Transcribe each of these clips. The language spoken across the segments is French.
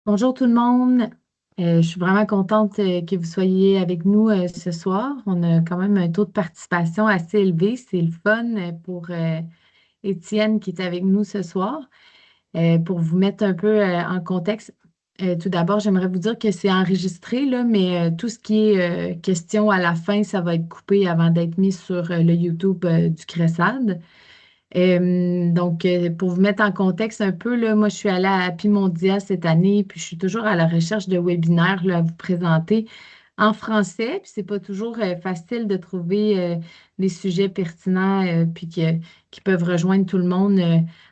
Bonjour tout le monde. Je suis vraiment contente que vous soyez avec nous ce soir. On a quand même un taux de participation assez élevé. C'est le fun pour Étienne qui est avec nous ce soir. Pour vous mettre un peu en contexte, tout d'abord, j'aimerais vous dire que c'est enregistré, là, mais tout ce qui est question à la fin, ça va être coupé avant d'être mis sur le YouTube du CRESAD. Pour vous mettre en contexte un peu, là, moi, je suis allée à Pimondia cette année, puis je suis toujours à la recherche de webinaires là, à vous présenter en français. Puis c'est pas toujours facile de trouver des sujets pertinents qui peuvent rejoindre tout le monde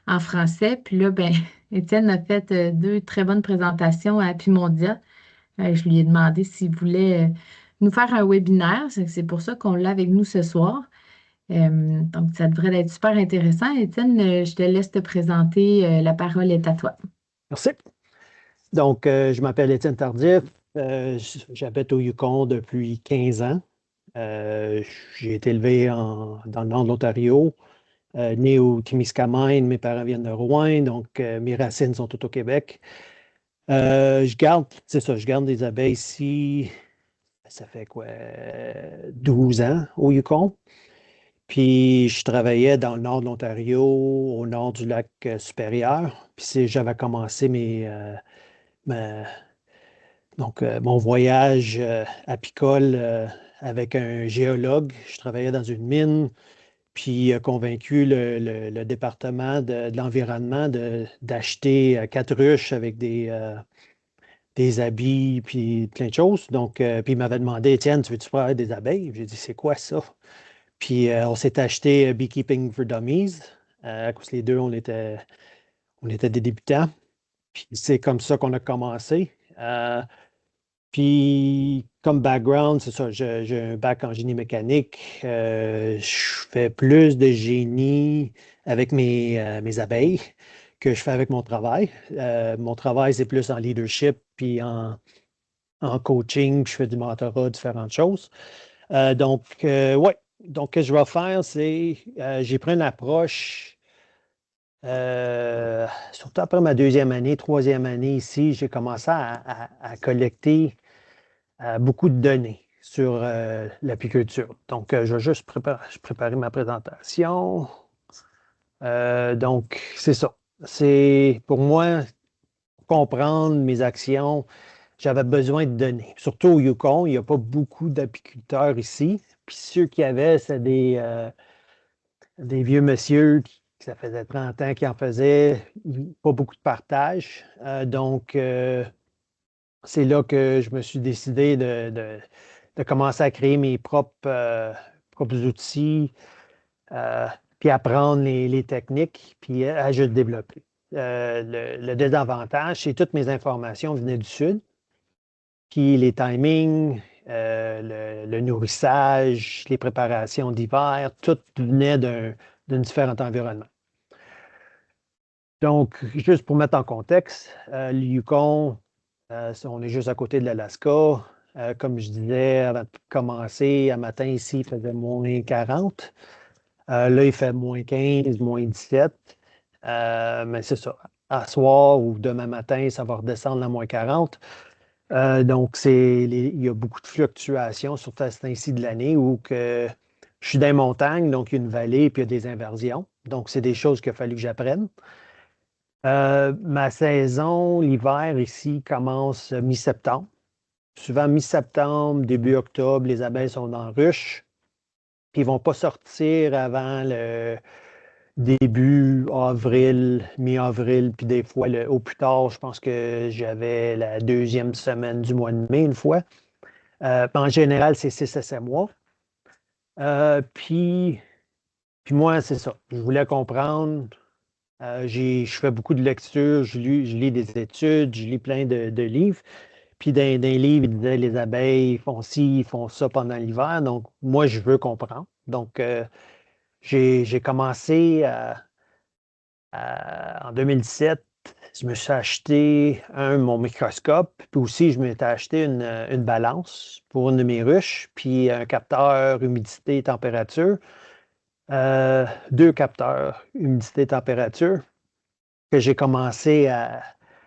en français. Puis là, ben, Étienne a fait deux très bonnes présentations à Pimondia. Je lui ai demandé s'il voulait nous faire un webinaire. C'est pour ça qu'on l'a avec nous ce soir. Donc, ça devrait être super intéressant. Étienne, je te laisse te présenter. La parole est à toi. Merci. Donc, je m'appelle Étienne Tardif. J'habite au Yukon depuis 15 ans. Euh, j'ai été élevé dans le nord de l'Ontario, né au Témiscamingue. Mes parents viennent de Rouen, donc mes racines sont toutes au Québec. C'est ça, je garde des abeilles ici. Ça fait quoi, 12 ans au Yukon. Puis, je travaillais dans le nord de l'Ontario, au nord du lac supérieur. Puis, j'avais commencé ma- mon voyage apicole avec un géologue. Je travaillais dans une mine, puis convaincu le département de l'environnement d'acheter 4 ruches avec des habits, puis plein de choses. Donc, puis il m'avait demandé, Étienne, tu veux-tu faire des abeilles? J'ai dit, c'est quoi ça? Puis on s'est acheté Beekeeping for Dummies, à cause les deux, on était des débutants. Puis c'est comme ça qu'on a commencé. Puis, comme background, c'est ça, j'ai un bac en génie mécanique. Je fais plus de génie avec mes abeilles que je fais avec mon travail. Mon travail, c'est plus en leadership puis en coaching. Puis je fais du mentorat, différentes choses. Ouais. Donc, ce que je vais faire, c'est, j'ai pris une approche, surtout après ma deuxième année, troisième année ici, j'ai commencé à collecter beaucoup de données sur l'apiculture. Donc, je vais juste préparer ma présentation. Donc, c'est ça. C'est pour moi, comprendre mes actions, j'avais besoin de données. Surtout au Yukon, il n'y a pas beaucoup d'apiculteurs ici. Puis ceux qui avaient, c'est des vieux monsieur ça faisait 30 ans qui en faisaient, pas beaucoup de partage. C'est là que je me suis décidé de commencer à créer mes propres outils, euh, puis apprendre les techniques, puis à juste développer. Le désavantage, c'est que toutes mes informations venaient du Sud, puis les timings, le nourrissage, les préparations d'hiver, tout venait d'un différent environnement. Donc, juste pour mettre en contexte, le Yukon, on est juste à côté de l'Alaska. Comme je disais, avant de commencer, à matin ici, il faisait -40. Là, il fait -15, -17. Mais c'est ça. À soir ou demain matin, ça va redescendre à -40. Donc, il y a beaucoup de fluctuations, surtout à ce temps-ci de l'année où je suis dans les montagnes, donc il y a une vallée puis il y a des inversions. Donc, c'est des choses qu'il a fallu que j'apprenne. Ma saison, l'hiver ici, commence mi-septembre. Souvent mi-septembre, début octobre, les abeilles sont en ruche. Puis ils ne vont pas sortir avant le début avril, mi-avril, puis des fois au plus tard, je pense que j'avais la deuxième semaine du mois de mai une fois. En général, c'est 6 à 7 mois. Euh, puis, puis moi, c'est ça. Je voulais comprendre. Je fais beaucoup de lectures, je lis des études, je lis plein de livres. Puis dans les livres, ils disaient les abeilles font ci, ils font ça pendant l'hiver. Donc, moi, je veux comprendre. Donc, j'ai commencé en 2017. Je me suis acheté mon microscope, puis aussi je m'étais acheté une balance pour une de mes ruches, puis un capteur humidité et température, deux capteurs humidité et température que j'ai commencé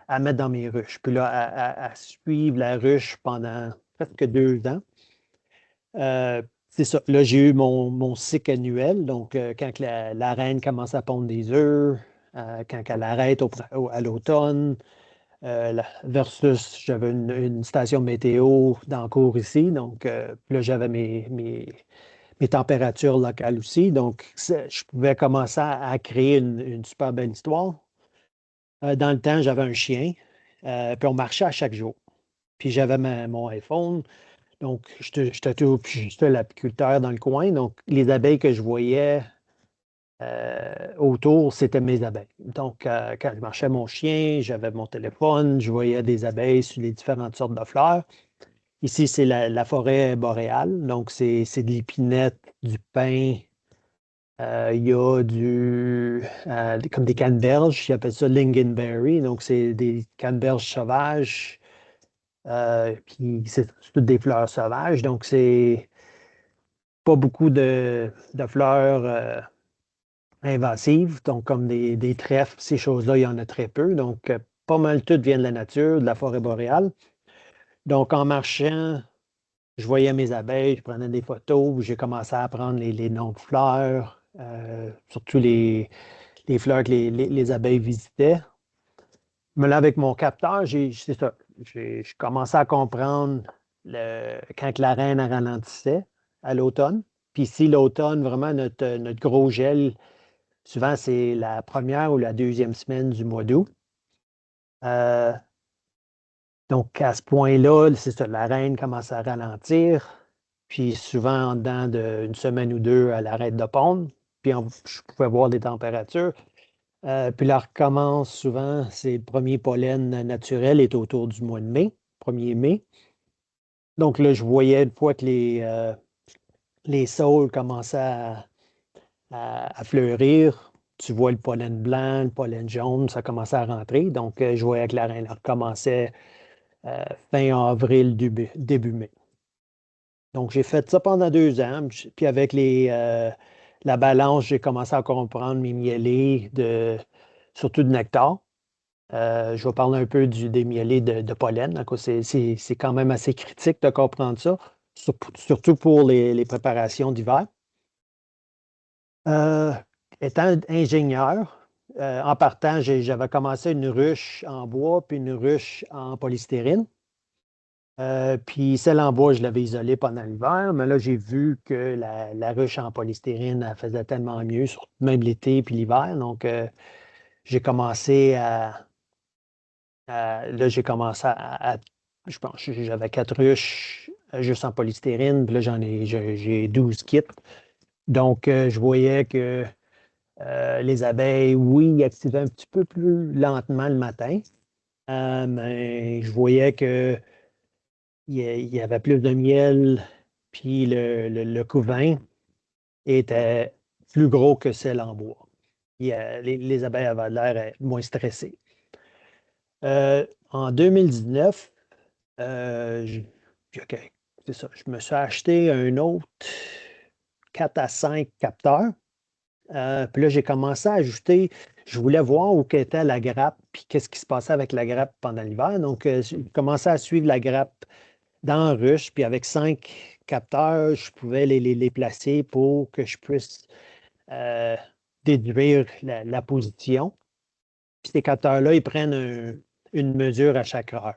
à mettre dans mes ruches. Puis là, à suivre la ruche pendant presque 2 ans. C'est ça. Là, j'ai eu mon cycle annuel. Donc, quand la reine commence à pondre des œufs, quand elle arrête à l'automne, versus j'avais une station météo dans le cours ici. Donc, là, j'avais mes températures locales aussi. Donc, je pouvais commencer à créer une super belle histoire. Dans le temps, j'avais un chien, puis on marchait à chaque jour. Puis j'avais mon iPhone. Donc, j'étais l'apiculteur dans le coin. Donc, les abeilles que je voyais autour, c'était mes abeilles. Donc, quand je marchais mon chien, j'avais mon téléphone, je voyais des abeilles sur les différentes sortes de fleurs. Ici, c'est la forêt boréale. Donc, c'est de l'épinette, du pin. Il y a comme des canneberges, ils appellent ça lingonberry. Donc, c'est des canneberges sauvages. Puis, c'est toutes des fleurs sauvages. Donc, c'est pas beaucoup de fleurs invasives. Donc, comme des trèfles, ces choses-là, il y en a très peu. Donc, pas mal tout vient de la nature, de la forêt boréale. Donc, en marchant, je voyais mes abeilles, je prenais des photos, j'ai commencé à apprendre les noms de fleurs, surtout les fleurs que les abeilles visitaient. Mais là, avec mon capteur, c'est ça. Je commençais à comprendre quand la reine elle ralentissait à l'automne. Puis ici, l'automne, vraiment, notre gros gel, souvent, c'est la première ou la deuxième semaine du mois d'août. Euh, donc, à ce point-là, c'est ça, la reine commence à ralentir. Puis souvent, en dedans d'une semaine ou deux, elle arrête de pondre. Puis je pouvais voir des températures. Puis là, recommence souvent, c'est le premier pollen naturel est autour du mois de mai, 1er mai. Donc là, je voyais une fois que les saules commençaient à fleurir, tu vois le pollen blanc, le pollen jaune, ça commençait à rentrer. Donc, je voyais que la reine recommençait fin avril, début mai. Donc, j'ai fait ça pendant 2 ans. Puis avec la balance, j'ai commencé à comprendre mes miellés, surtout de nectar. Je vais parler un peu des miellés de pollen. C'est quand même assez critique de comprendre ça, surtout pour les préparations d'hiver. Euh, Étant ingénieur, en partant, j'avais commencé une ruche en bois puis une ruche en polystyrène. Puis celle en bois, je l'avais isolée pendant l'hiver, mais là, j'ai vu que la ruche en polystyrène, elle faisait tellement mieux, même l'été puis l'hiver. Donc, j'ai commencé là, j'ai commencé je pense, j'avais 4 ruches juste en polystyrène, puis là, j'ai 12 kits. Donc, je voyais que les abeilles, oui, activaient un petit peu plus lentement le matin, mais je voyais que il y avait plus de miel, puis le couvain était plus gros que celle en bois. Les abeilles avaient l'air moins stressées. En 2019, OK, c'est ça, je me suis acheté un autre 4 à 5 capteurs. Puis là, j'ai commencé à ajouter, je voulais voir où était la grappe, puis qu'est-ce qui se passait avec la grappe pendant l'hiver. Donc, j'ai commencé à suivre la grappe dans la ruche, puis avec 5 capteurs, je pouvais les placer pour que je puisse euh, déduire la position. Puis ces capteurs-là, ils prennent une mesure à chaque heure.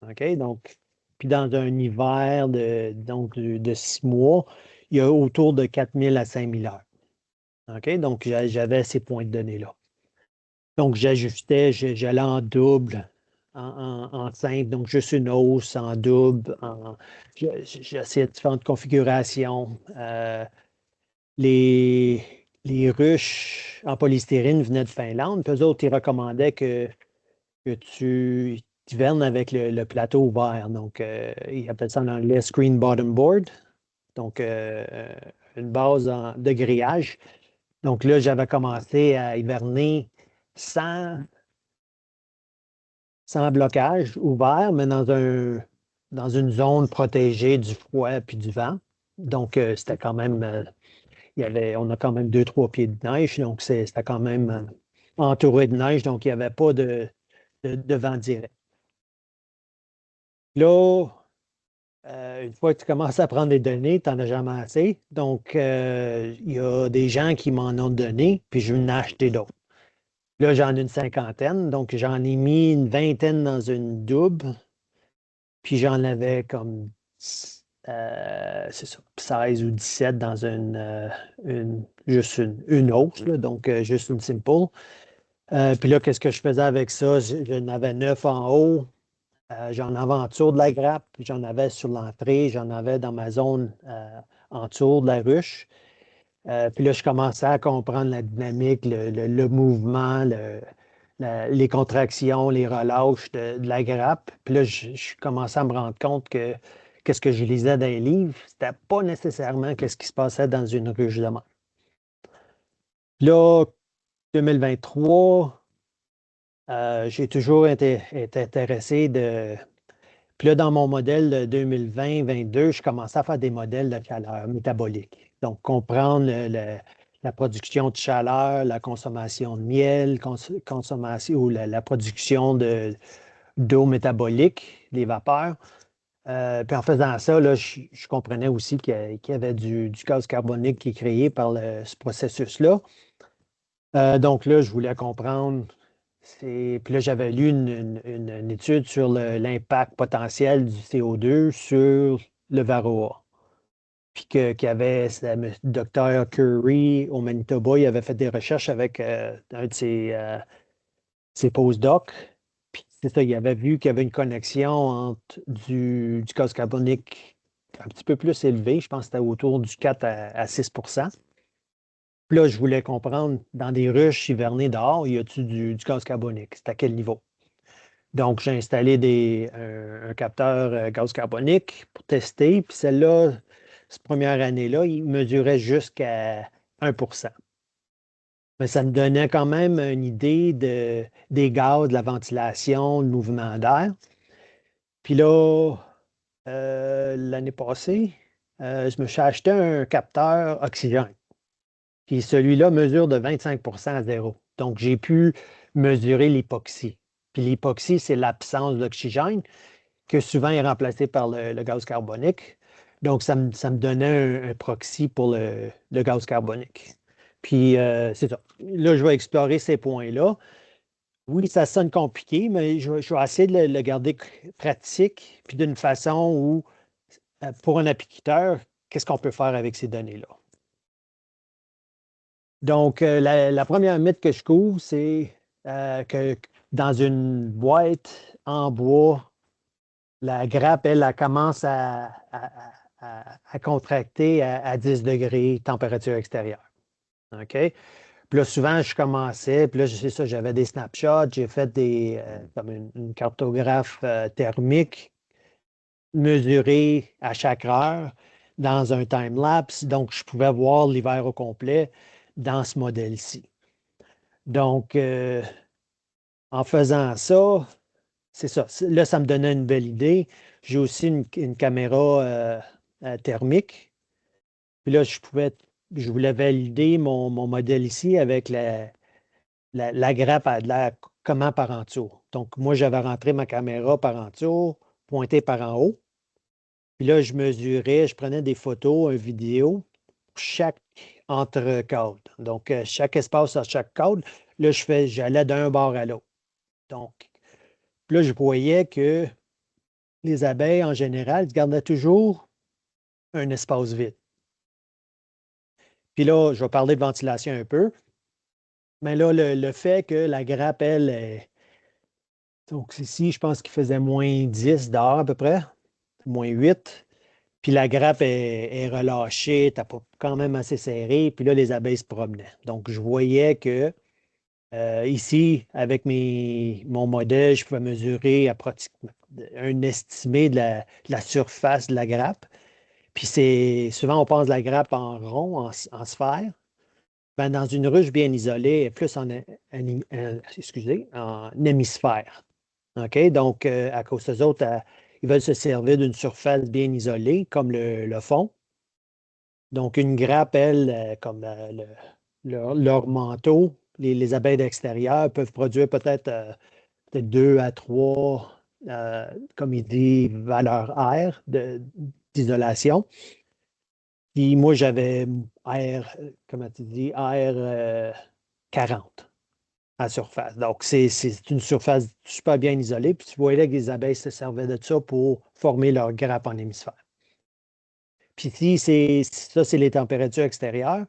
OK? Donc, puis dans un hiver de 6 mois, il y a autour de 4 000 à 5 000 heures. OK? Donc, j'avais ces points de données-là. Donc, j'ajustais, j'allais en double, en simple, donc juste une hausse, en double, j'essayais différentes configurations. Les ruches en polystyrène venaient de Finlande, puis eux autres, ils recommandaient que tu hivernes avec le plateau ouvert. Donc, ils appellent ça en anglais screen bottom board. Donc, une base de grillage. Donc là, j'avais commencé à hiverner sans, sans blocage, ouvert, mais dans une zone protégée du froid puis du vent. Donc, c'était quand même, on a quand même 2, 3 pieds de neige, donc c'était quand même entouré de neige, donc il n'y avait pas de de vent direct. Là, une fois que tu commences à prendre des données, tu n'en as jamais assez. Donc, il y a des gens qui m'en ont donné, puis je vais en acheter d'autres. Là, j'en ai une cinquantaine, donc j'en ai mis une vingtaine dans une double, puis j'en avais comme, c'est ça, 16 ou 17 dans juste une autre, là, donc juste une simple. Puis là, qu'est-ce que je faisais avec ça? J'en avais 9 en haut. J'en avais en dessous de la grappe, j'en avais sur l'entrée, j'en avais dans ma zone en dessous de la ruche. Puis là, je commençais à comprendre la dynamique, le mouvement, les contractions, les relâches de la grappe. Puis là, je commençais à me rendre compte que qu'est-ce que je lisais dans les livres, c'était pas nécessairement qu'est-ce qui se passait dans une ruche de mer. Là, 2023, j'ai toujours été intéressé de. Puis là, dans mon modèle de 2020-22, je commençais à faire des modèles de chaleur métabolique. Donc, comprendre la production de chaleur, la consommation de miel, consommation ou la production d'eau métabolique, les vapeurs. Puis en faisant ça, là, je comprenais aussi qu'il y avait du gaz carbonique qui est créé par ce processus-là. Donc là, je voulais comprendre. Puis là, j'avais lu une étude sur l'impact potentiel du CO2 sur le varroa. Puis qu'il y avait le docteur Curry au Manitoba, il avait fait des recherches avec un de ses postdocs. Puis c'est ça, il avait vu qu'il y avait une connexion entre du gaz carbonique un petit peu plus élevé, je pense que c'était autour du 4 à 6. Puis là, je voulais comprendre, dans des ruches hivernées dehors, y a-t-il du gaz carbonique? C'est à quel niveau? Donc, j'ai installé un capteur gaz carbonique pour tester. Puis celle-là, cette première année-là, il mesurait jusqu'à 1. Mais ça me donnait quand même une idée des gaz, de la ventilation, le mouvement d'air. Puis là, l'année passée, je me suis acheté un capteur oxygène. Puis celui-là mesure de 25 à zéro. Donc, j'ai pu mesurer l'hypoxie. Puis l'hypoxie, c'est l'absence d'oxygène, que souvent est remplacé par le gaz carbonique. Donc, ça me donnait un proxy pour le gaz carbonique. Puis, c'est ça. Là, je vais explorer ces points-là. Oui, ça sonne compliqué, mais je vais essayer de le garder pratique, puis d'une façon où, pour un applicateur, qu'est-ce qu'on peut faire avec ces données-là? Donc, la première mythe que je couvre, c'est que dans une boîte en bois, la grappe, elle commence à contracter à 10 degrés température extérieure. OK? Puis là, souvent, je commençais, puis là, je sais ça, j'avais des snapshots, j'ai fait comme une cartographe thermique mesurée à chaque heure dans un time-lapse. Donc, je pouvais voir l'hiver au complet dans ce modèle-ci. Donc, en faisant ça, c'est ça. Là, ça me donnait une belle idée. J'ai aussi une caméra thermique. Puis là, je voulais valider mon modèle ici avec la grappe à de l'air comment par en dessous. Donc, moi, j'avais rentré ma caméra par en dessous, pointée par en haut. Puis là, je mesurais, je prenais des photos, une vidéo pour chaque entre-cadre. Donc, chaque espace à chaque cadre, là, j'allais d'un bord à l'autre. Donc, puis là, je voyais que les abeilles, en général, gardaient toujours un espace vide. Puis là, je vais parler de ventilation un peu. Mais là, le fait que la grappe, elle, donc ici, je pense qu'il faisait -10 dehors à peu près, -8. Puis la grappe est relâchée, t'as pas quand même assez serré. Puis là, les abeilles se promenaient. Donc, je voyais que ici, avec mon modèle, je pouvais mesurer un estimé de la surface de la grappe. Puis souvent, on pense la grappe en rond, en sphère. Ben, dans une ruche bien isolée, plus excusez, en hémisphère. OK? Donc, à cause des autres, ils veulent se servir d'une surface bien isolée, comme le fond. Donc, une grappe, elle, comme leur manteau, les abeilles d'extérieur peuvent produire peut-être peut-être 2 à 3, comme il dit, valeurs R d'isolation. Puis moi, j'avais R, comment tu dis, R 40 à surface. Donc, c'est une surface super bien isolée. Puis tu voyais que les abeilles se servaient de ça pour former leur grappe en hémisphère. Puis si ça, c'est les températures extérieures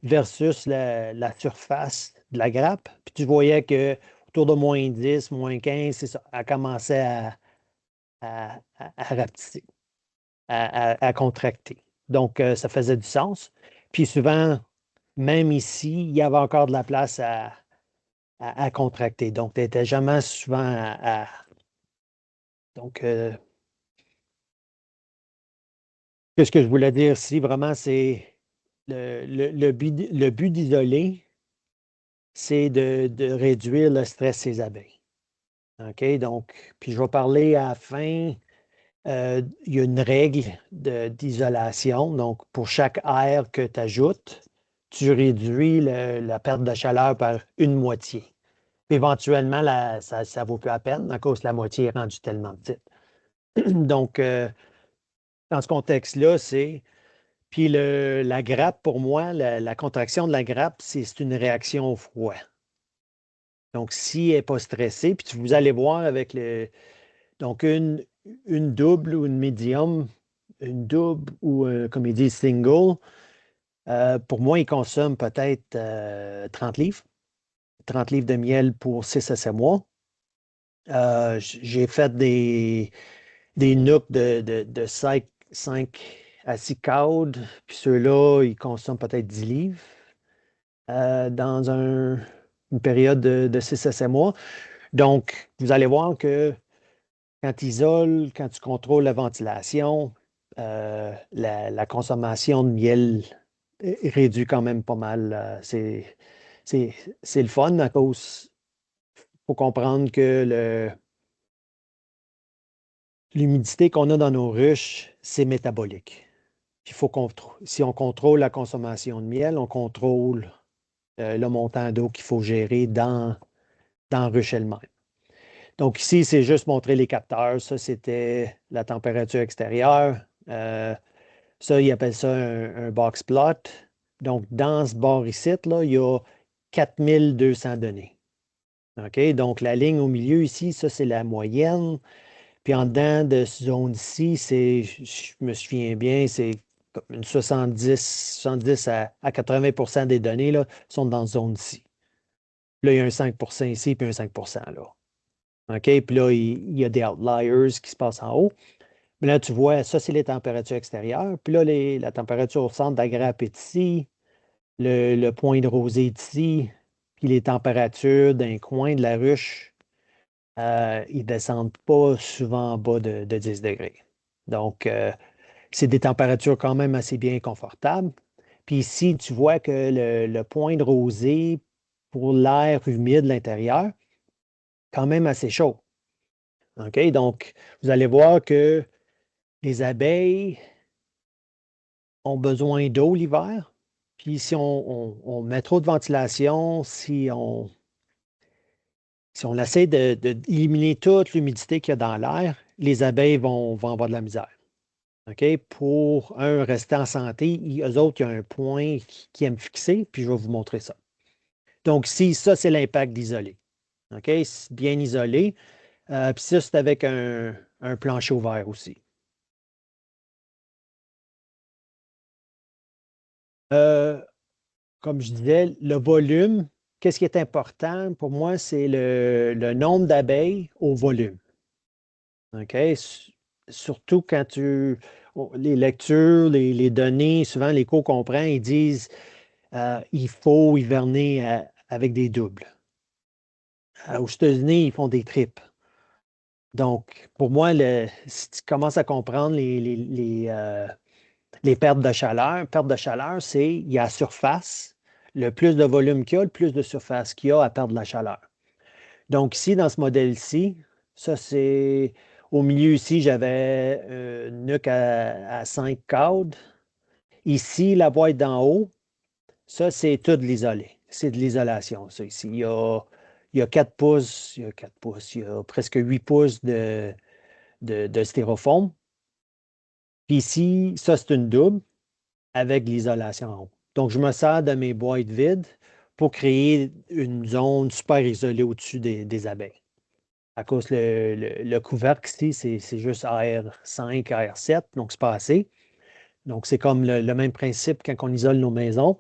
versus la surface de la grappe. Puis tu voyais que autour de -10, -15, c'est ça, elle commençait à rapetisser, à contracter. Donc, ça faisait du sens. Puis souvent, même ici, il y avait encore de la place à contracter. Donc, tu n'étais jamais souvent Donc, ce que je voulais dire ici, vraiment, c'est le but d'isoler, c'est de réduire le stress des abeilles. OK? Donc, puis je vais parler à la fin, il y a une règle d'isolation. Donc, pour chaque air que tu ajoutes, tu réduis la perte de chaleur par une moitié. Puis éventuellement, ça ne vaut plus la peine à cause que la moitié est rendue tellement petite. Donc, dans ce contexte-là, c'est. Puis la grappe, pour moi, la contraction de la grappe, c'est une réaction au froid. Donc, si elle n'est pas stressée, puis vous allez voir avec donc une double ou une médium, une double ou, comme il dit, single, pour moi, il consomme peut-être 30 livres. 30 livres de miel pour 6 à 7 mois. J'ai fait des nooks de 5 à 6 cadres, puis ceux-là, ils consomment peut-être 10 livres dans une période de 6 à 7 mois. Donc, vous allez voir que quand tu isoles, quand tu contrôles la ventilation, la consommation de miel réduit quand même pas mal. C'est le fun à cause. Il faut comprendre que l'humidité qu'on a dans nos ruches, c'est métabolique. Puis si on contrôle la consommation de miel, on contrôle le montant d'eau qu'il faut gérer dans la ruche elle-même. Donc ici, c'est juste montrer les capteurs. Ça, c'était la température extérieure. Ça, ils appellent ça un box plot. Donc, dans ce bar ici, là, il y a 4200 données. OK? Donc, la ligne au milieu ici, ça, c'est la moyenne. Puis en dedans de cette zone-ci, je me souviens bien, c'est comme une 70 à 80 des données là, sont dans cette zone-ci. Là, il y a un 5 ici, puis un 5 là. OK? Puis là, il y a des outliers qui se passent en haut. Mais là, tu vois, ça, c'est les températures extérieures. Puis là, la température au centre de la grappe est ici. Le point de rosée est ici. Puis les températures d'un coin de la ruche, ils ne descendent pas souvent en bas de 10 degrés. Donc, c'est des températures quand même assez bien confortables. Puis ici, tu vois que le point de rosée pour l'air humide de l'intérieur, quand même assez chaud. OK? Donc, vous allez voir que les abeilles ont besoin d'eau l'hiver. Puis si on met trop de ventilation, si on essaie d'éliminer toute l'humidité qu'il y a dans l'air, les abeilles vont avoir de la misère. OK? Pour rester en santé, eux autres, il y a un point qui aiment fixer, puis je vais vous montrer ça. Donc, si ça, c'est l'impact d'isoler. OK? C'est bien isolé. Puis ça, c'est avec un plancher ouvert aussi. Comme je disais, le volume, qu'est-ce qui est important pour moi, c'est le nombre d'abeilles au volume. OK? Surtout quand les lectures, les données, souvent les cours qu'on prend, ils disent il faut hiverner avec des doubles. Aux États-Unis, ils font des triples. Donc, pour moi, si tu commences à comprendre les pertes de chaleur, c'est il y a la surface. Le plus de volume qu'il y a, le plus de surface qu'il y a à perdre de la chaleur. Donc, ici, dans ce modèle-ci, ça, c'est au milieu ici, j'avais une nuque à 5 cadres. Ici, la boîte d'en haut, ça, c'est tout de l'isolé. C'est de l'isolation, ça, ici. il y a 4 pouces, il y a presque 8 pouces de styrofoam. Puis ici, ça, c'est une double avec l'isolation en haut. Donc, je me sers de mes boîtes vides pour créer une zone super isolée au-dessus des abeilles. À cause le couvercle ici, c'est juste AR5, AR7, donc c'est pas assez. Donc, c'est comme le même principe quand on isole nos maisons.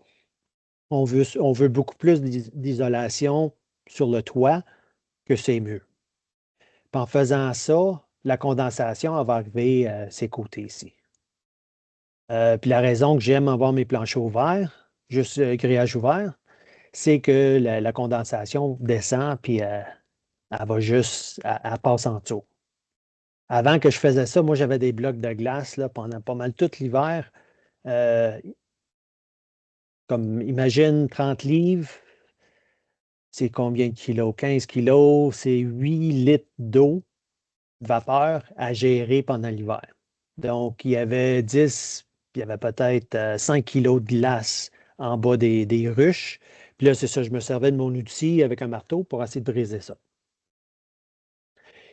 On veut beaucoup plus d'isolation sur le toit que ces murs. Puis en faisant ça, la condensation elle va arriver à ces côtés ici. Puis la raison que j'aime avoir mes planchers ouverts, juste grillage ouvert, c'est que la condensation descend, puis elle va juste, elle passe en dessous. Avant que je faisais ça, moi, j'avais des blocs de glace là, pendant pas mal tout l'hiver. Euh, Comme, imagine 30 livres, c'est combien de kilos? 15 kilos, c'est 8 litres d'eau, de vapeur à gérer pendant l'hiver. Donc, il y avait 10, puis il y avait peut-être 5 kilos de glace en bas des ruches. Puis là, c'est ça, je me servais de mon outil avec un marteau pour essayer de briser ça.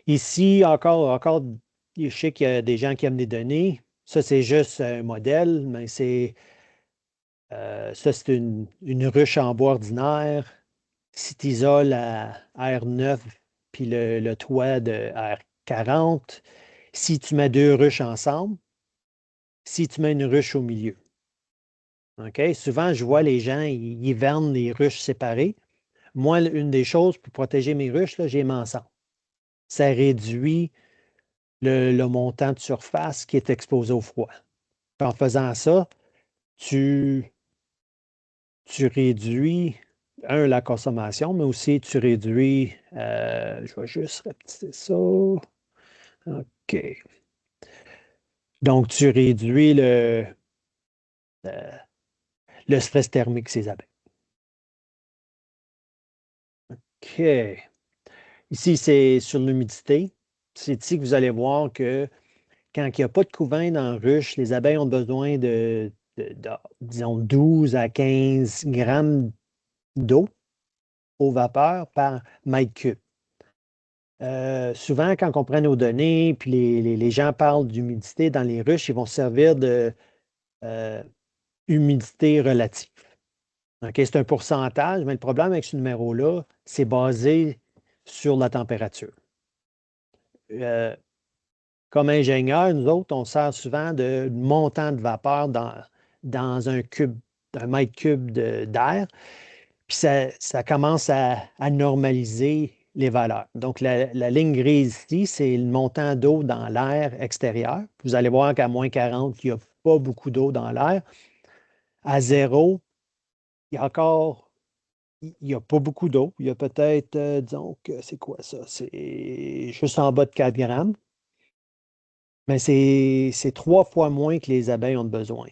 Ici, encore, je sais qu'il y a des gens qui aiment des données. Ça, c'est juste un modèle, mais ça, c'est une ruche en bois ordinaire. Si tu isoles à R9 puis le toit de R40, si tu mets deux ruches ensemble, si tu mets une ruche au milieu. OK? Souvent, je vois les gens, ils hivernent les ruches séparées. Moi, une des choses pour protéger mes ruches, là, j'ai mis ensemble. Ça réduit le montant de surface qui est exposé au froid. Puis en faisant ça, tu, tu réduis, la consommation, mais aussi tu réduis, je vais juste rapetisser ça. OK. Donc, tu réduis euh, le stress thermique ces abeilles. OK. Ici, c'est sur l'humidité. C'est ici que vous allez voir que quand il n'y a pas de couvain dans la ruche, les abeilles ont besoin disons, 12 à 15 grammes d'eau aux vapeurs par mètre cube. Souvent, quand on prend nos données, puis les gens parlent d'humidité dans les ruches, ils vont se servir de euh, humidité relative. OK, c'est un pourcentage, mais le problème avec ce numéro-là, c'est basé sur la température. Euh, Comme ingénieur, nous autres, on sert souvent de montant de vapeur dans un mètre cube d'air. Puis ça commence à normaliser les valeurs. Donc, la ligne grise ici, c'est le montant d'eau dans l'air extérieur. Vous allez voir qu'à -40, il n'y a pas beaucoup d'eau dans l'air. À zéro, il y a encore, il n'y a pas beaucoup d'eau. Il y a peut-être, disons que c'est quoi ça? C'est juste en bas de 4 grammes. Mais c'est 3 fois moins que les abeilles ont de besoin.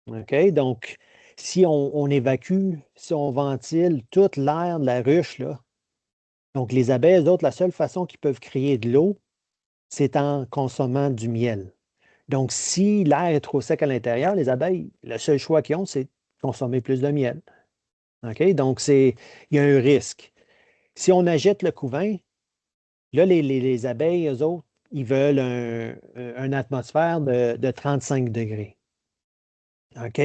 OK? Donc, si on évacue, si on ventile toute l'air de la ruche, là, donc les abeilles, eux autres, la seule façon qu'ils peuvent créer de l'eau, c'est en consommant du miel. Donc, si l'air est trop sec à l'intérieur, les abeilles, le seul choix qu'ils ont, c'est de consommer plus de miel. OK? Donc, il y a un risque. Si on agite le couvain, là, les abeilles, eux autres, ils veulent une atmosphère de 35 degrés. OK?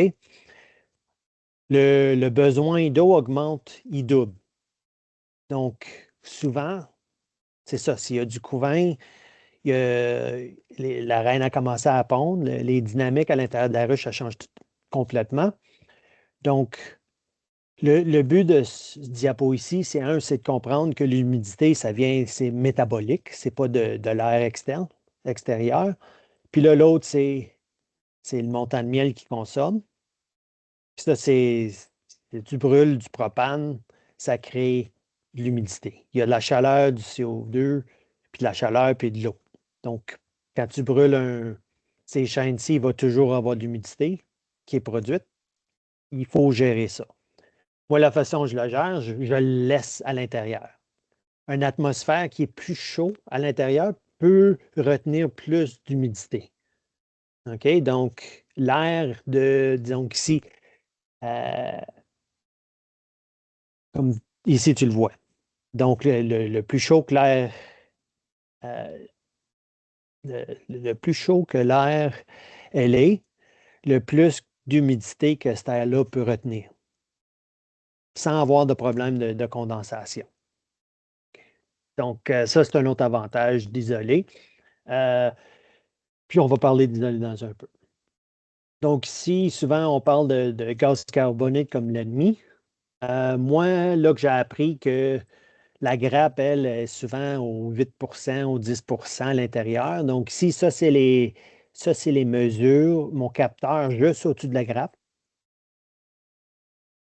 Le besoin d'eau augmente, il double. Donc, souvent, c'est ça. S'il y a du couvain, la reine a commencé à pondre, les dynamiques à l'intérieur de la ruche, ça change complètement. Donc, le but de ce diapo ici, c'est de comprendre que l'humidité, c'est métabolique, c'est pas de l'air extérieur. Puis là, l'autre, c'est le montant de miel qu'il consomme. Puis ça, tu brûles du propane, ça crée de l'humidité. Il y a de la chaleur, du CO2, puis de la chaleur, puis de l'eau. Donc, quand tu brûles ces chaînes-ci, il va toujours avoir de l'humidité qui est produite. Il faut gérer ça. Moi, la façon dont je le gère, je le laisse à l'intérieur. Une atmosphère qui est plus chaud à l'intérieur peut retenir plus d'humidité. OK? Donc, l'air disons qu'ici, euh, comme ici, tu le vois. Donc, le plus chaud que l'air, euh, le plus chaud que l'air elle est, le plus d'humidité que cet air-là peut retenir, sans avoir de problème de condensation. Donc, ça, c'est un autre avantage d'isoler. Euh, Puis, on va parler d'isoler dans un peu. Donc, ici, souvent, on parle de gaz carbonique comme l'ennemi. Moi, là que j'ai appris que la grappe, elle, est souvent au 8 au 10 à l'intérieur. Donc, ici, ça, c'est les mesures, mon capteur juste au-dessus de la grappe.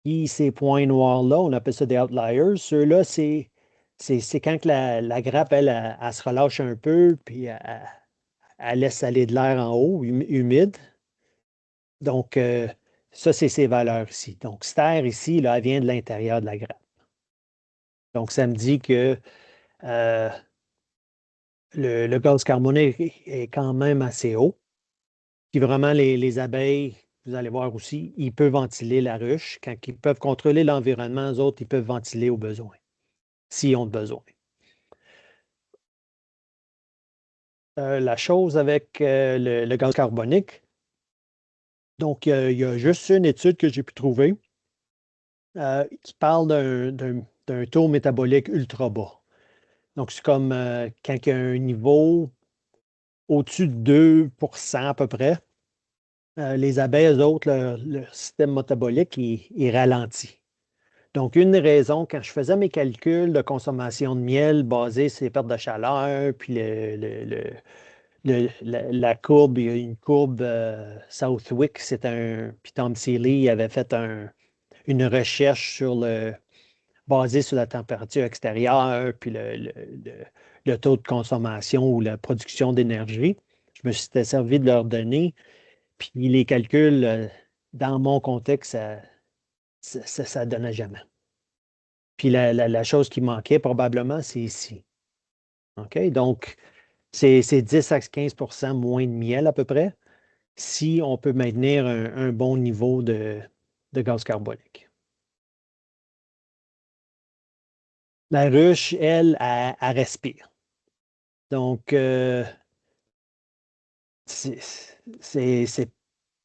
Puis ces points noirs-là, on appelle ça des outliers. Ceux-là, c'est quand que la grappe, elle se relâche un peu, puis elle laisse aller de l'air en haut, humide. Donc, ça, c'est ces valeurs ici. Donc, cette air ici, là, elle vient de l'intérieur de la grappe. Donc, ça me dit que euh, le gaz carbonique est quand même assez haut. Puis vraiment, les abeilles, vous allez voir aussi, ils peuvent ventiler la ruche. Quand ils peuvent contrôler l'environnement, eux autres, ils peuvent ventiler au besoin, s'ils ont besoin. La chose avec le gaz carbonique, donc il y a juste une étude que j'ai pu trouver qui parle d'un taux métabolique ultra bas. Donc, c'est comme quand il y a un niveau au-dessus de 2 à peu près, les abeilles, eux autres, leur système métabolique, il ralentit. Donc, une des raisons, quand je faisais mes calculs de consommation de miel basés sur les pertes de chaleur, puis la courbe, il y a une courbe Southwick, c'est un. Puis Tom Seeley avait fait une recherche basée sur la température extérieure, puis le taux de consommation ou la production d'énergie. Je me suis servi de leurs données, puis les calculs, dans mon contexte, ça ne donnait jamais. Puis la chose qui manquait probablement, c'est ici. OK? Donc, c'est 10 à 15 moins de miel à peu près si on peut maintenir un bon niveau de gaz carbonique. La ruche, elle respire. Donc,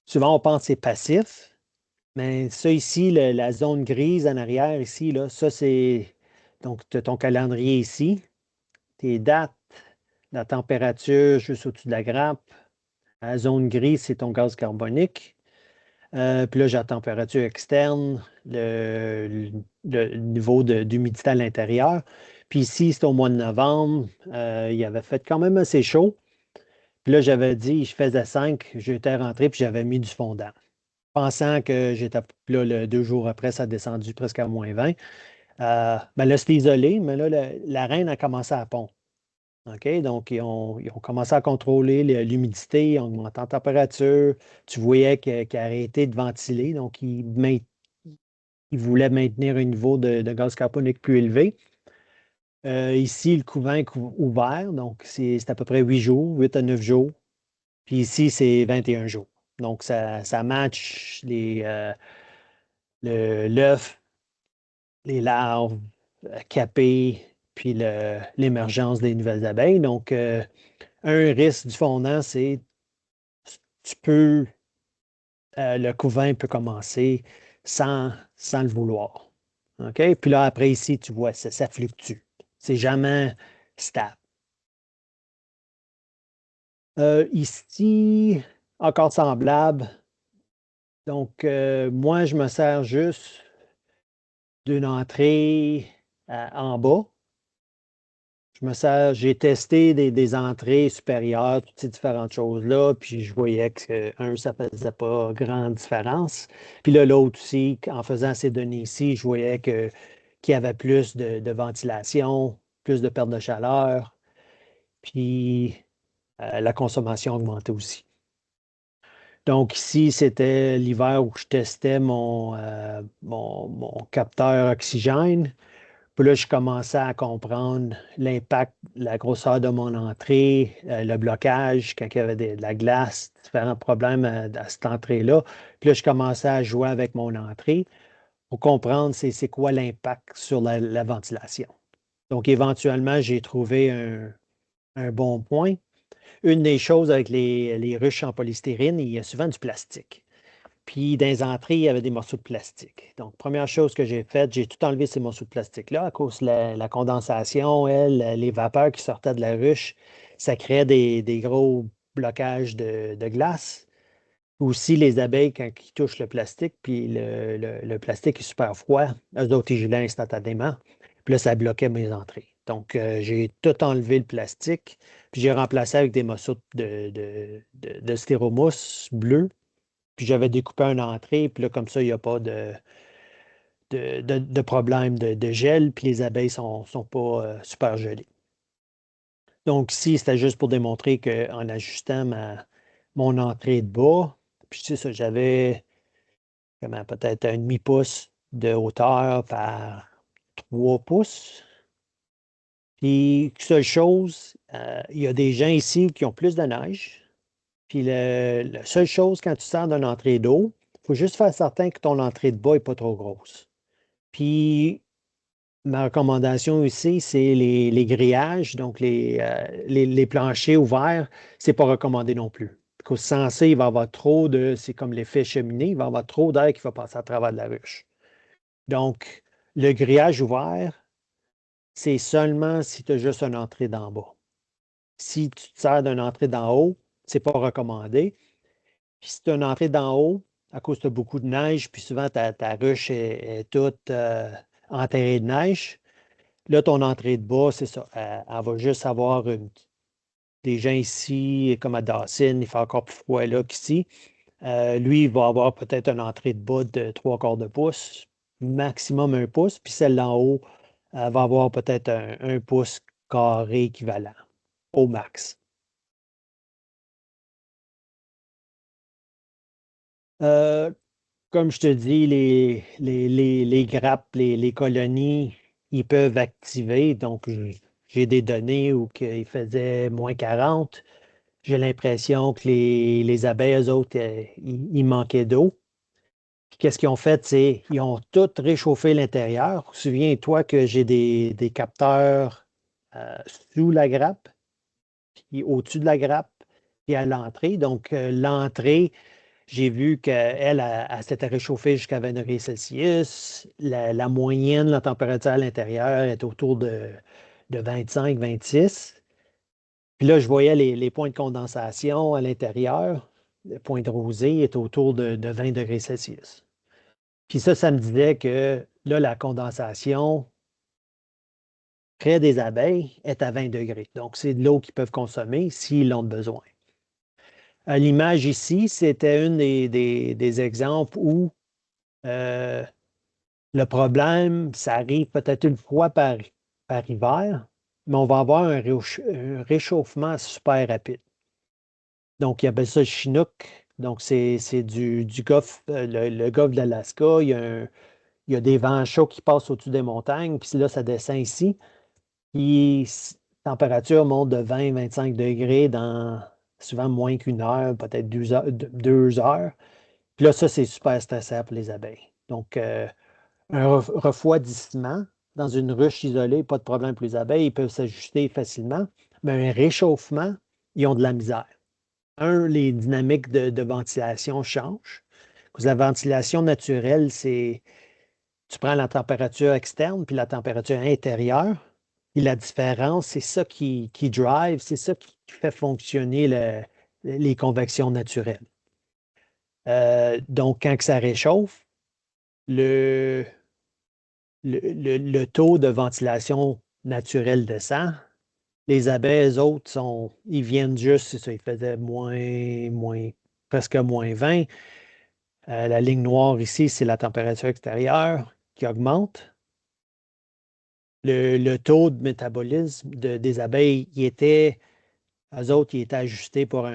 souvent on pense que c'est passif, mais ça ici, la zone grise en arrière ici, là, ça c'est donc tu as ton calendrier ici, tes dates, la température juste au-dessus de la grappe. La zone grise, c'est ton gaz carbonique. Puis là, j'ai la température externe, le niveau d'humidité à l'intérieur. Puis ici, c'est au mois de novembre. Il avait fait quand même assez chaud. Puis là, j'avais dit, je faisais 5, j'étais rentré, puis j'avais mis du fondant. Pensant que j'étais là, 2 jours après, ça a descendu presque à -20. Ben là, c'était isolé, mais là, la reine a commencé à pondre. OK? Donc, ils ont commencé à contrôler l'humidité, en augmentant la température. Tu voyais qu'il a arrêté de ventiler. Donc, il voulait maintenir un niveau de gaz carbonique plus élevé. Ici, le couvent est ouvert. Donc, c'est à peu près 8 jours, 8 à 9 jours. Puis ici, c'est 21 jours. Donc, ça match l'œuf, les larves capées, puis l'émergence des nouvelles abeilles. Donc, un risque du fondant, c'est tu peux, le couvain peut commencer sans le vouloir. OK? Puis là, après, ici, tu vois, ça fluctue. C'est jamais stable. Ici, encore semblable. Donc, moi, je me sers juste d'une entrée en bas. J'ai testé des entrées supérieures, toutes ces différentes choses-là, puis je voyais que, ça ne faisait pas grande différence. Puis là, l'autre aussi, en faisant ces données ici, je voyais qu'il y avait plus de ventilation, plus de perte de chaleur, puis la consommation augmentait aussi. Donc ici, c'était l'hiver où je testais mon capteur oxygène. Puis là, je commençais à comprendre l'impact, la grosseur de mon entrée, le blocage, quand il y avait de la glace, différents problèmes à cette entrée-là. Puis là, je commençais à jouer avec mon entrée pour comprendre c'est quoi l'impact sur la ventilation. Donc, éventuellement, j'ai trouvé un bon point. Une des choses avec les ruches en polystyrène, il y a souvent du plastique. Puis, dans les entrées, il y avait des morceaux de plastique. Donc, première chose que j'ai faite, j'ai tout enlevé ces morceaux de plastique-là à cause de la condensation, les vapeurs qui sortaient de la ruche, ça créait des gros blocages de glace. Aussi, les abeilles, quand ils touchent le plastique, puis le plastique est super froid, eux autres, ils gelaient instantanément. Puis là, ça bloquait mes entrées. Donc, j'ai tout enlevé le plastique, puis j'ai remplacé avec des morceaux de styromousse bleu. Puis j'avais découpé une entrée, puis là, comme ça, il n'y a pas de problème de gel, puis les abeilles ne sont pas super gelées. Donc, ici, c'était juste pour démontrer qu'en ajustant mon entrée de bas, puis c'est ça, j'avais peut-être un demi-pouce de hauteur par 3 pouces. Puis, seule chose, il y a des gens ici qui ont plus de neige. Puis, la seule chose, quand tu sors d'une entrée d'eau, il faut juste faire certain que ton entrée de bas n'est pas trop grosse. Puis, ma recommandation ici, c'est les grillages, donc les planchers ouverts, c'est pas recommandé non plus. Parce que sans ça, il va y avoir trop c'est comme l'effet cheminée, il va y avoir trop d'air qui va passer à travers de la ruche. Donc, le grillage ouvert, c'est seulement si tu as juste une entrée d'en bas. Si tu te sers d'une entrée d'en haut, c'est pas recommandé. Puis si tu as une entrée d'en haut, à cause de beaucoup de neige, puis souvent ta ruche est toute enterrée de neige, là, ton entrée de bas, c'est ça. Elle va juste avoir des gens ici, comme à Dawson, il fait encore plus froid là qu'ici. Lui, il va avoir peut-être une entrée de bas de 3/4 de pouce, maximum 1 pouce, puis celle d'en haut, elle va avoir peut-être un pouce carré équivalent, au max. Euh, Comme je te dis, les grappes, les colonies, ils peuvent activer. Donc, j'ai des données où il faisait -40. J'ai l'impression que les abeilles, eux autres, ils manquaient d'eau. Puis qu'est-ce qu'ils ont fait, c'est ils ont tout réchauffé l'intérieur. Souviens-toi que j'ai des capteurs euh, sous la grappe, puis au-dessus de la grappe, et à l'entrée. Donc, l'entrée, j'ai vu qu'elle s'était réchauffée jusqu'à 20 degrés Celsius. La moyenne, la température à l'intérieur est autour de 25-26. Puis là, je voyais les points de condensation à l'intérieur. Le point de rosée est autour de 20 degrés Celsius. Puis ça me disait que là, la condensation près des abeilles est à 20 degrés. Donc, c'est de l'eau qu'ils peuvent consommer s'ils en ont besoin. L'image ici, c'était une des exemples où euh, le problème, ça arrive peut-être une fois par hiver, mais on va avoir un réchauffement super rapide. Donc, il appelle ça le Chinook. Donc, c'est du golfe, le golfe de l'Alaska. Il y a des vents chauds qui passent au-dessus des montagnes, puis là, ça descend ici. Puis, la température monte de 20-25 degrés dans souvent moins qu'une heure, peut-être 2 heures, 2 heures. Puis là, ça, c'est super stressant pour les abeilles. Donc, un refroidissement dans une ruche isolée, pas de problème pour les abeilles, ils peuvent s'ajuster facilement. Mais un réchauffement, ils ont de la misère. Les dynamiques de ventilation changent. Parce que la ventilation naturelle, c'est tu prends la température externe puis la température intérieure. Et la différence, c'est ça qui drive, c'est ça qui fait fonctionner les convections naturelles. Donc, quand ça réchauffe, le, le taux de ventilation naturelle descend. Les abeilles, eux autres, ils viennent juste, c'est ça, ils faisaient presque -20. La ligne noire ici, c'est la température extérieure qui augmente. Le taux de métabolisme des abeilles, eux autres, il était ajusté pour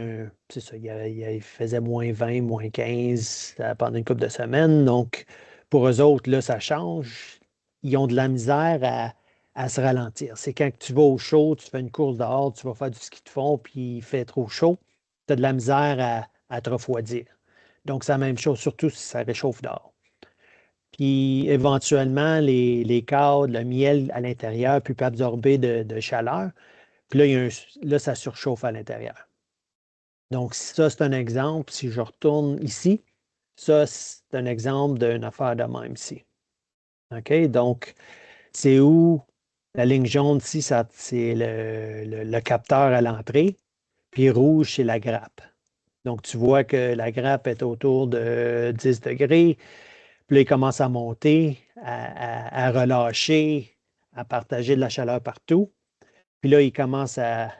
c'est ça, il faisait -20, -15 pendant une couple de semaines. Donc, pour eux autres, là, ça change. Ils ont de la misère à se ralentir. C'est quand tu vas au chaud, tu fais une course dehors, tu vas faire du ski de fond, puis il fait trop chaud, tu as de la misère à te refroidir. Donc, c'est la même chose, surtout si ça réchauffe dehors. Puis éventuellement, les cadres, le miel à l'intérieur, puis peut absorber de chaleur. Puis là, là, ça surchauffe à l'intérieur. Donc, ça, c'est un exemple. Si je retourne ici, ça, c'est un exemple d'une affaire de même ici. OK? Donc, c'est où la ligne jaune ici, c'est le capteur à l'entrée, puis rouge, c'est la grappe. Donc, tu vois que la grappe est autour de 10 degrés, puis là, il commence à monter, à relâcher, à partager de la chaleur partout. Puis là, il commence à.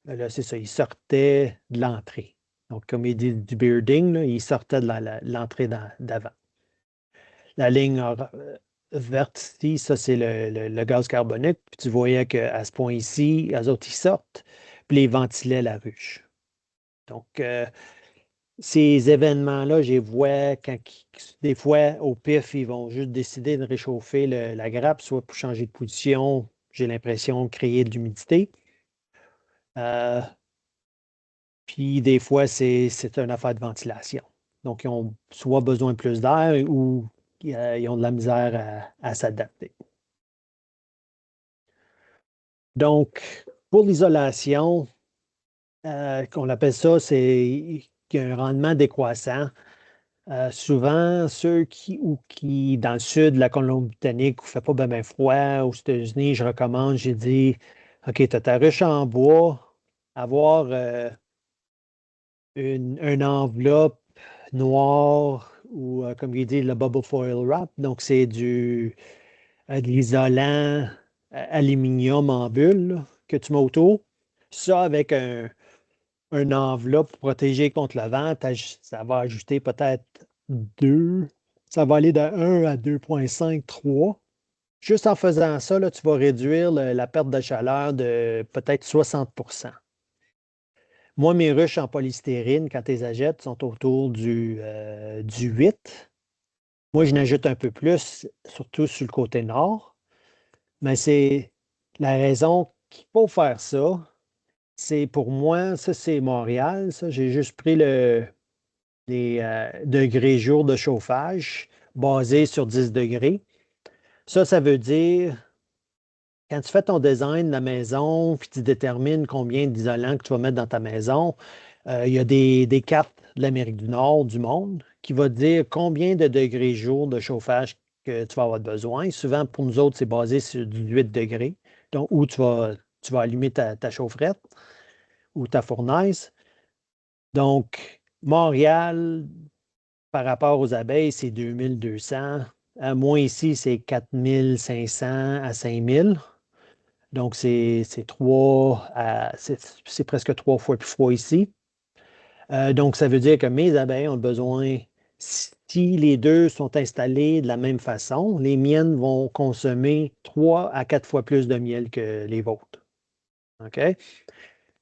Là, c'est ça, il sortait de l'entrée. Donc, comme il dit du bearding, là, il sortait de l'entrée d'avant. La ligne verte ici, ça, c'est le gaz carbonique. Puis tu voyais qu'à ce point ici, eux autres, ils sortent, puis ils ventilaient la ruche. Donc, ces événements-là, je les vois quand des fois, au pif, ils vont juste décider de réchauffer la grappe, soit pour changer de position, j'ai l'impression, créer de l'humidité. Puis des fois, c'est une affaire de ventilation. Donc, ils ont soit besoin de plus d'air ou ils ont de la misère à s'adapter. Donc, pour l'isolation, qu'on appelle ça, c'est qu'il y a un rendement décroissant. Souvent, ceux qui, dans le sud de la Colombie-Britannique, où il ne fait pas bien froid, aux États-Unis, je recommande, j'ai dit, OK, tu as ta ruche en bois, avoir une enveloppe noire ou, comme il dit, le bubble foil wrap. Donc, c'est de l'isolant aluminium en bulle là, que tu mets autour. Ça, avec une enveloppe pour protéger contre le vent, ça va ajouter peut-être 2. Ça va aller de 1 à 2,5, 3. Juste en faisant ça, là, tu vas réduire la perte de chaleur de peut-être 60%. Moi, mes ruches en polystyrène, quand tu les achètes, sont autour du 8. Moi, je n'ajoute un peu plus, surtout sur le côté nord. Mais c'est la raison qu'il faut faire ça. C'est pour moi, ça, c'est Montréal. Ça, j'ai juste pris les degrés jour de chauffage basé sur 10 degrés. Ça veut dire, quand tu fais ton design de la maison, puis tu détermines combien d'isolants que tu vas mettre dans ta maison, il y a des cartes de l'Amérique du Nord, du monde, qui va te dire combien de degrés jour de chauffage que tu vas avoir besoin. Souvent, pour nous autres, c'est basé sur 18 degrés, donc où tu vas allumer ta chaufferette ou ta fournaise. Donc, Montréal, par rapport aux abeilles, c'est 2200. Moi, ici, c'est 4500 à 5000. Donc, c'est presque 3 fois plus froid ici. Donc, ça veut dire que mes abeilles ont besoin, si les deux sont installés de la même façon, les miennes vont consommer 3 à 4 fois plus de miel que les vôtres. OK?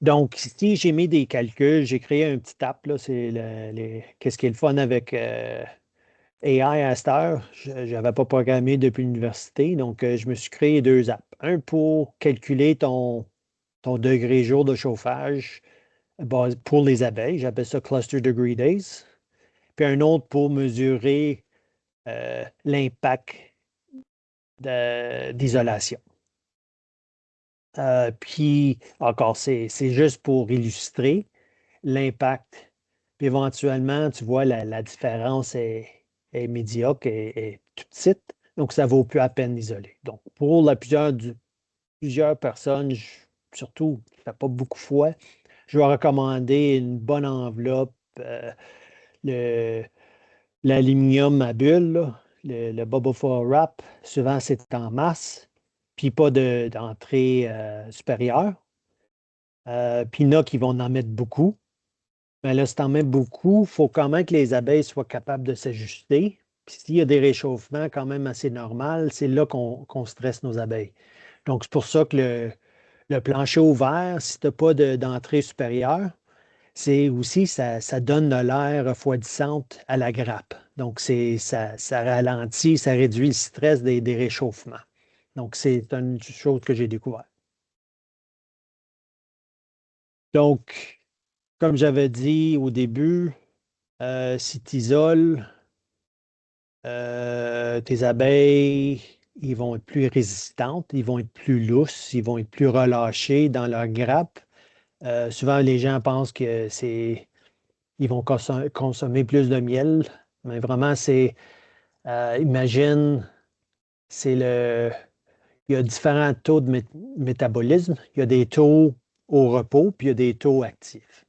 Donc, ici, j'ai mis des calculs, j'ai créé un petit app, là, c'est qu'est-ce qui est le fun avec AI à cette heure. Je n'avais pas programmé depuis l'université, donc je me suis créé 2 apps. Un pour calculer ton degré jour de chauffage pour les abeilles, j'appelle ça Cluster Degree Days. Puis un autre pour mesurer l'impact d'isolation. Puis encore, c'est juste pour illustrer l'impact. Puis éventuellement, tu vois, la différence est médiocre, est toute petite. Donc, ça ne vaut plus à peine d'isoler. Donc, pour plusieurs personnes, surtout, il ne fait pas beaucoup froid, je vais recommander une bonne enveloppe, le, l'aluminium à bulle, là, le Bubble Foil Wrap. Souvent, c'est en masse, puis pas d'entrée supérieure. Puis il y en a qui vont en mettre beaucoup. Mais là, si tu en mets beaucoup, il faut quand même que les abeilles soient capables de s'ajuster. Puis s'il y a des réchauffements quand même assez normaux, c'est là qu'on stresse nos abeilles. Donc, c'est pour ça que le plancher ouvert, si tu n'as pas d'entrée supérieure, c'est aussi, ça donne de l'air refroidissante à la grappe. Donc, ça ralentit, ça réduit le stress des réchauffements. Donc, c'est une chose que j'ai découvert. Donc, comme j'avais dit au début, si tu isoles, tes abeilles, ils vont être plus résistantes, ils vont être plus lousses, ils vont être plus relâchés dans leur grappe. Souvent, les gens pensent que ils vont consommer plus de miel, mais vraiment, imagine, c'est il y a différents taux de métabolisme. Il y a des taux au repos, puis il y a des taux actifs.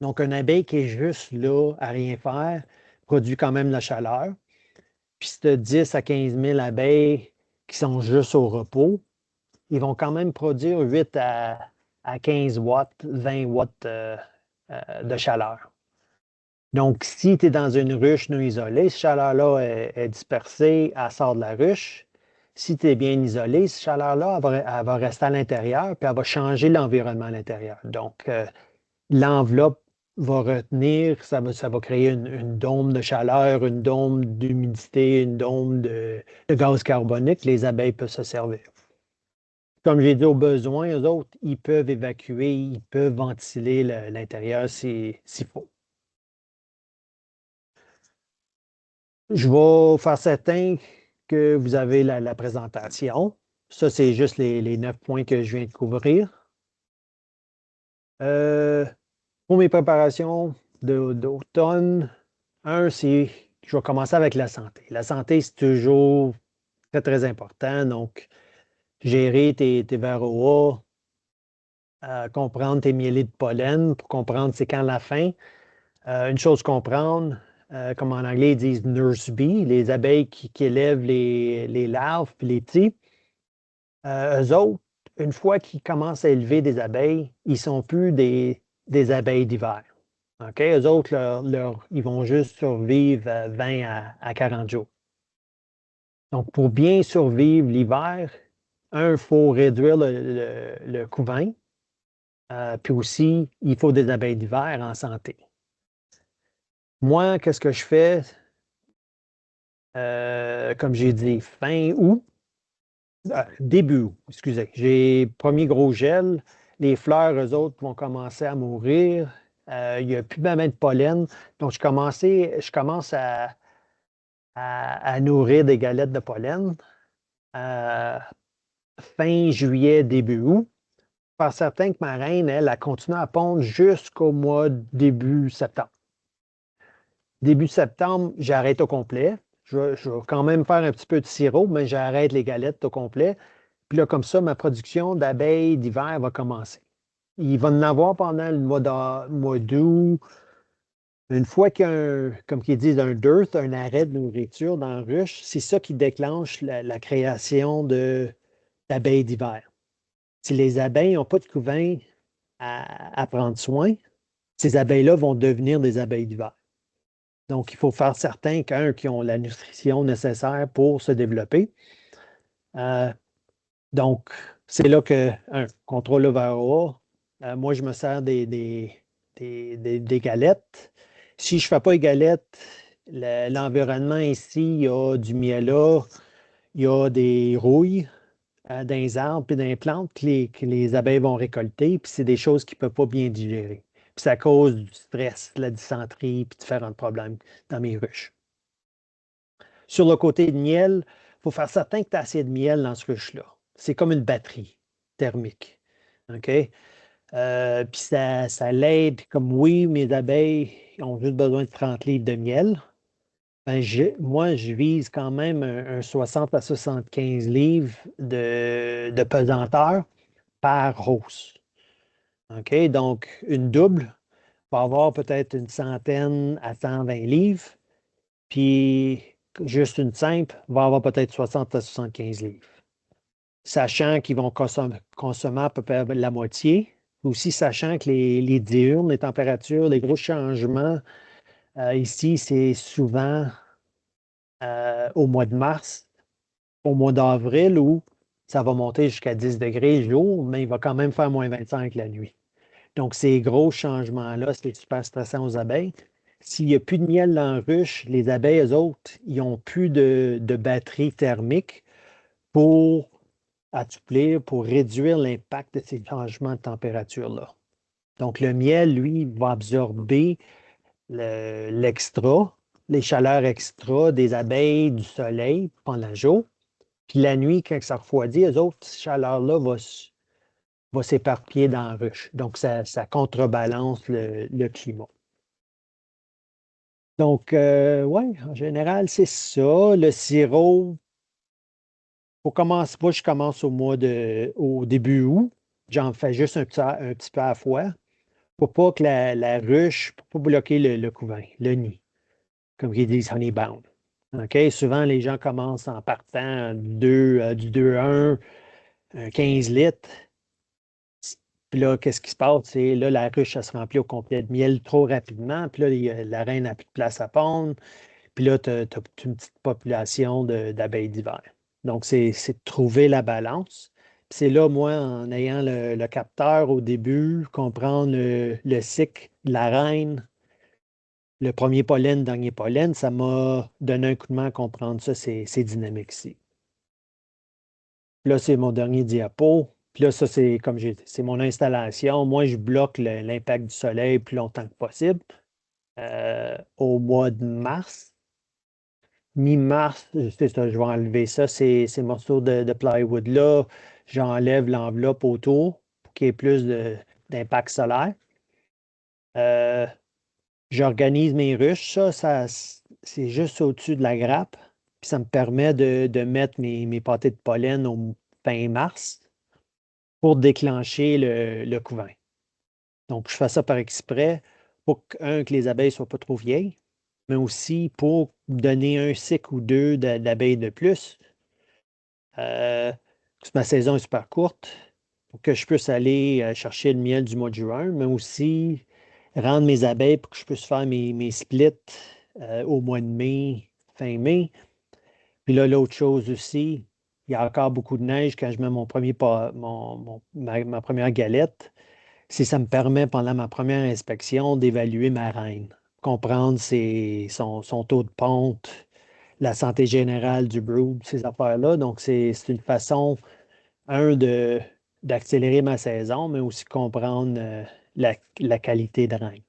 Donc, un abeille qui est juste là à rien faire produit quand même de la chaleur. Puis si tu as 10 à 15 000 abeilles qui sont juste au repos, ils vont quand même produire 8 à 15 watts, 20 watts de chaleur. Donc, si tu es dans une ruche non isolée, cette chaleur-là est dispersée, elle sort de la ruche. Si tu es bien isolé, cette chaleur-là, elle va rester à l'intérieur, puis elle va changer l'environnement à l'intérieur. Donc, l'enveloppe va retenir, ça va créer une dôme de chaleur, une dôme d'humidité, une dôme de gaz carbonique. Les abeilles peuvent se servir. Comme j'ai dit, au besoin, eux autres, ils peuvent évacuer, ils peuvent ventiler l'intérieur s'il faut. Je vais faire certain que vous avez la présentation. Ça, c'est juste les 9 points que je viens de couvrir. Pour mes préparations d'automne, c'est je vais commencer avec la santé. La santé, c'est toujours très, très important. Donc, gérer tes varroa, comprendre tes miellets de pollen pour comprendre c'est quand la fin. Une chose comprendre, comme en anglais ils disent nurse bee, les abeilles qui élèvent les larves puis les petits. Eux autres, une fois qu'ils commencent à élever des abeilles, ils ne sont plus des abeilles d'hiver. OK? Eux autres, ils vont juste survivre 20 à 40 jours. Donc, pour bien survivre l'hiver, il faut réduire le couvain. Puis aussi, il faut des abeilles d'hiver en santé. Moi, qu'est-ce que je fais? Comme j'ai dit, fin août, début août, excusez. J'ai premier gros gel. Les fleurs, eux autres, vont commencer à mourir. Il n'y a plus de pollen. Donc, je commence à nourrir des galettes de pollen. Fin juillet, début août. Par certain que ma reine, elle, a continué à pondre jusqu'au mois début septembre. Début septembre, j'arrête au complet. Je vais quand même faire un petit peu de sirop, mais j'arrête les galettes au complet. Puis là, comme ça, ma production d'abeilles d'hiver va commencer. Il va en avoir pendant le mois d'août. Une fois qu'il y a comme ils disent, un dearth, un arrêt de nourriture dans la ruche, c'est ça qui déclenche la création d'abeilles d'hiver. Si les abeilles n'ont pas de couvain à prendre soin, ces abeilles-là vont devenir des abeilles d'hiver. Donc, il faut faire certain qu'ils ont la nutrition nécessaire pour se développer. Donc, c'est là que, contrôle le varroa. Moi, je me sers des galettes. Si je ne fais pas les galettes, l'environnement ici, il y a du miella, il y a des rouilles dans les arbres et dans les plantes que les abeilles vont récolter, puis c'est des choses qu'ils ne peuvent pas bien digérer. Puis ça cause du stress, de la dysenterie, puis différents problèmes dans mes ruches. Sur le côté de miel, il faut faire certain que tu as assez de miel dans ce ruche-là. C'est comme une batterie thermique. OK? Puis ça l'aide, comme oui, mes abeilles ont juste besoin de 30 livres de miel. Ben, moi, je vise quand même un 60 à 75 livres de pesanteur par hausse. OK? Donc, une double va avoir peut-être une centaine à 120 livres. Puis, juste une simple va avoir peut-être 60 à 75 livres. Sachant qu'ils vont consommer à peu près la moitié. Aussi, sachant que les diurnes, les températures, les gros changements, ici, c'est souvent au mois de mars, au mois d'avril, où ça va monter jusqu'à 10 degrés le jour, mais il va quand même faire moins 25 la nuit. Donc, ces gros changements-là, c'est super stressant aux abeilles. S'il n'y a plus de miel dans la ruche, les abeilles, eux autres, ils n'ont plus de batterie thermique pour assouplir, pour réduire l'impact de ces changements de température-là. Donc, le miel, lui, va absorber l'extra, les chaleurs extra des abeilles, du soleil pendant le jour. Puis la nuit, quand ça refroidit, eux autres, cette chaleur-là va s'éparpiller dans la ruche. Donc, ça contrebalance le climat. Donc, oui, en général, c'est ça. Le sirop, moi, je commence au début août. J'en fais juste un petit peu à la fois pour pas que la ruche, pour pas bloquer le couvain, le nid, comme ils disent honeybound. OK? Souvent, les gens commencent en partant du 2 un 15 litres. Puis là, qu'est-ce qui se passe? C'est là, la ruche, ça se remplit au complet de miel trop rapidement. Puis là, la reine n'a plus de place à pondre. Puis là, tu as une petite population d'abeilles d'hiver. Donc, c'est de trouver la balance. Puis c'est là, moi, en ayant le capteur au début, comprendre le cycle de la reine, le premier pollen, dernier pollen, ça m'a donné un coup de main à comprendre ça, c'est dynamique ici. Là, c'est mon dernier diapo. Puis là, ça, c'est mon installation. Moi, je bloque l'impact du soleil plus longtemps que possible. Au mois de mars, mi-mars, c'est ça, je vais enlever ça, ces morceaux de plywood-là. J'enlève l'enveloppe autour pour qu'il y ait plus d'impact solaire. Euh, J'organise mes ruches. C'est juste au-dessus de la grappe. Puis ça me permet de mettre mes pâtés de pollen au fin mars pour déclencher le couvain. Donc, je fais ça par exprès pour que les abeilles ne soient pas trop vieilles, mais aussi pour donner un cycle ou deux d'abeilles de plus. Ma saison est super courte pour que je puisse aller chercher le miel du mois de juin, mais aussi rendre mes abeilles pour que je puisse faire mes splits au mois de mai, fin mai. Puis là, l'autre chose aussi, il y a encore beaucoup de neige quand je mets ma première galette. Si ça me permet, pendant ma première inspection, d'évaluer ma reine, comprendre son taux de ponte, la santé générale du brood, ces affaires-là. Donc, c'est une façon, d'accélérer ma saison, mais aussi comprendre la qualité de reine.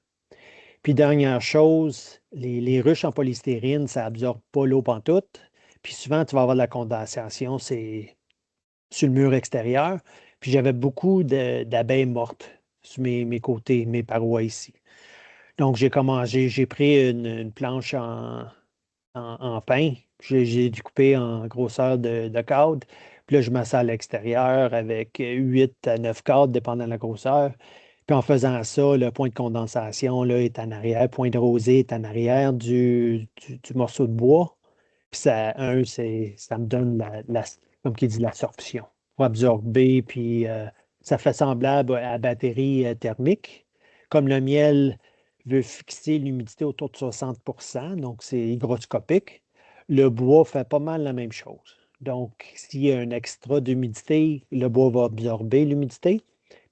Puis, dernière chose, les ruches en polystyrène, ça absorbe pas l'eau pantoute. Puis souvent, tu vas avoir de la condensation, c'est sur le mur extérieur. Puis j'avais beaucoup d'abeilles mortes sur mes côtés, mes parois ici. Donc, j'ai pris une planche en pain. J'ai découpé en grosseur de cadre. Puis là, je mets ça à l'extérieur avec 8 à 9 cadres, dépendant de la grosseur. Puis en faisant ça, le point de condensation là, est en arrière, le point de rosée est en arrière du morceau de bois. Puis ça me donne comme qui dit, l'absorption pour absorber. Puis ça fait semblable à la batterie thermique. Comme le miel veut fixer l'humidité autour de 60 donc c'est hygroscopique. Le bois fait pas mal la même chose. Donc, s'il y a un extra d'humidité, le bois va absorber l'humidité.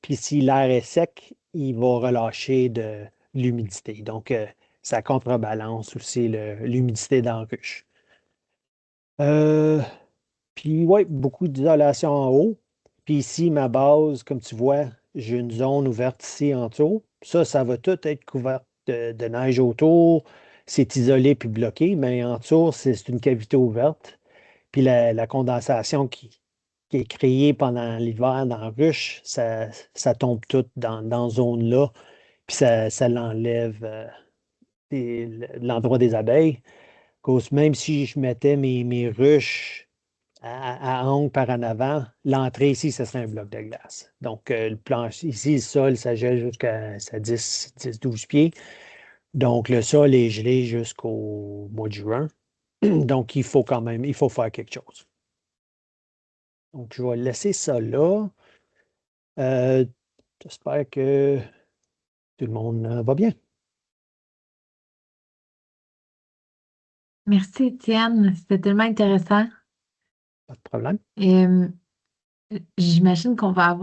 Puis si l'air est sec, il va relâcher de l'humidité. Donc, ça contrebalance aussi l'humidité dans la ruche. Euh, Puis oui, beaucoup d'isolation en haut. Puis ici, ma base, comme tu vois, j'ai une zone ouverte ici en dessous. Ça va tout être couvert de neige autour. C'est isolé puis bloqué, mais en dessous, c'est une cavité ouverte. Puis la condensation qui est créée pendant l'hiver dans la ruche, ça tombe tout dans cette zone-là. Puis ça l'enlève l'endroit des abeilles. Cause même si je mettais mes ruches à angle par en avant, l'entrée ici, ce serait un bloc de glace. Donc, le plancher ici, le sol, ça gèle jusqu'à 10-12 pieds. Donc, le sol est gelé jusqu'au mois de juin. Donc, il faut faire quelque chose. Donc, je vais laisser ça là. Euh, J'espère que tout le monde va bien. Merci, Étienne. C'était tellement intéressant. Pas de problème. Et, j'imagine qu'on va avoir